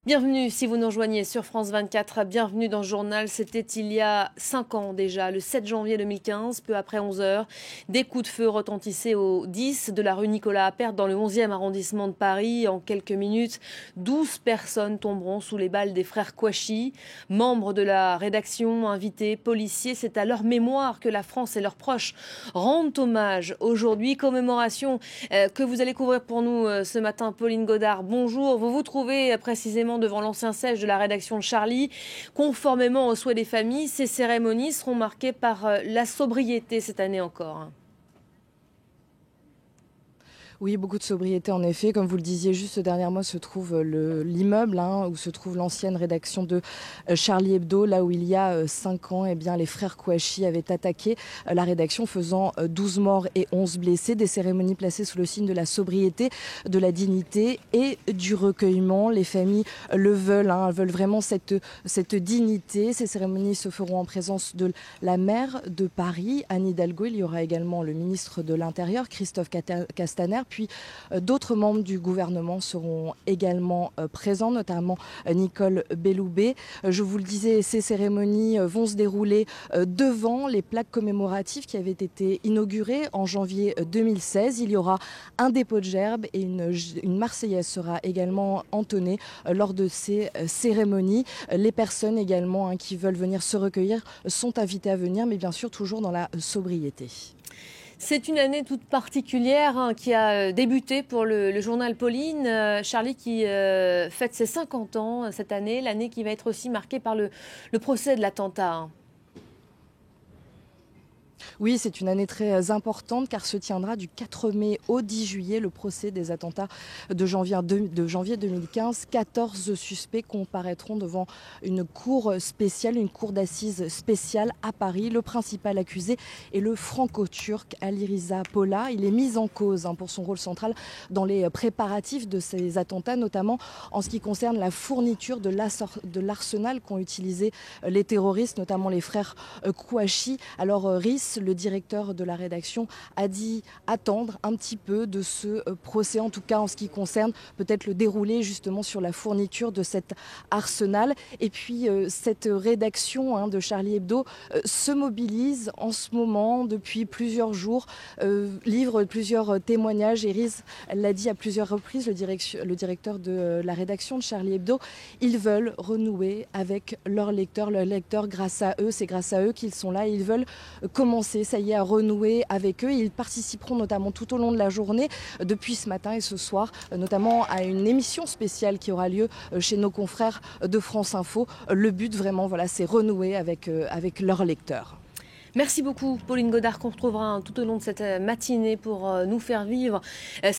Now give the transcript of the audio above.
Bienvenue si vous nous rejoignez sur France 24, bienvenue dans le journal. C'était il y a 5 ans déjà, le 7 janvier 2015, peu après 11 heures. Des coups de feu retentissaient au 10 de la rue Nicolas Appert dans le 11e arrondissement de Paris. En quelques minutes, 12 personnes tomberont sous les balles des frères Kouachi. Membres de la rédaction, invités, policiers, c'est à leur mémoire que la France et leurs proches rendent hommage aujourd'hui. Commémoration que vous allez couvrir pour nous ce matin. Pauline Godard, bonjour. Vous vous trouvez précisément devant l'ancien siège de la rédaction de Charlie. Conformément aux souhaits des familles, ces cérémonies seront marquées par la sobriété cette année encore. Oui, beaucoup de sobriété en effet. Comme vous le disiez, juste dernièrement se trouve l'immeuble où se trouve l'ancienne rédaction de Charlie Hebdo, là où il y a 5 ans, les frères Kouachi avaient attaqué la rédaction, faisant 12 morts et 11 blessés. Des cérémonies placées sous le signe de la sobriété, de la dignité et du recueillement. Les familles le veulent, veulent vraiment cette dignité. Ces cérémonies se feront en présence de la maire de Paris, Anne Hidalgo. Il y aura également le ministre de l'Intérieur, Christophe Castaner. Puis d'autres membres du gouvernement seront également présents, notamment Nicole Belloubet. Je vous le disais, ces cérémonies vont se dérouler devant les plaques commémoratives qui avaient été inaugurées en janvier 2016. Il y aura un dépôt de gerbes et une Marseillaise sera également entonnée lors de ces cérémonies. Les personnes également qui veulent venir se recueillir sont invitées à venir, mais bien sûr toujours dans la sobriété. C'est une année toute particulière qui a débuté pour le journal Pauline. Charlie qui fête ses 50 ans cette année, l'année qui va être aussi marquée par le procès de l'attentat. Oui, c'est une année très importante car se tiendra du 4 mai au 10 juillet le procès des attentats de janvier 2015. 14 suspects comparaîtront devant une cour spéciale, une cour d'assises spéciale à Paris. Le principal accusé est le franco-turc Ali Riza Pola. Il est mis en cause pour son rôle central dans les préparatifs de ces attentats, notamment en ce qui concerne la fourniture de l'arsenal qu'ont utilisé les terroristes, notamment les frères Kouachi. Alors Riz, le directeur de la rédaction, a dit attendre un petit peu de ce procès, en tout cas en ce qui concerne peut-être le déroulé justement sur la fourniture de cet arsenal. Et puis cette rédaction de Charlie Hebdo se mobilise en ce moment depuis plusieurs jours, livre plusieurs témoignages. Et Riz l'a dit à plusieurs reprises, le directeur de la rédaction de Charlie Hebdo, ils veulent renouer avec leurs lecteurs grâce à eux, c'est grâce à eux qu'ils sont là, ils veulent commencer, ça y est, à renouer avec eux. Ils participeront notamment tout au long de la journée, depuis ce matin et ce soir, notamment à une émission spéciale qui aura lieu chez nos confrères de France Info. Le but vraiment, c'est renouer avec leurs lecteurs. Merci beaucoup Pauline Godard qu'on retrouvera tout au long de cette matinée pour nous faire vivre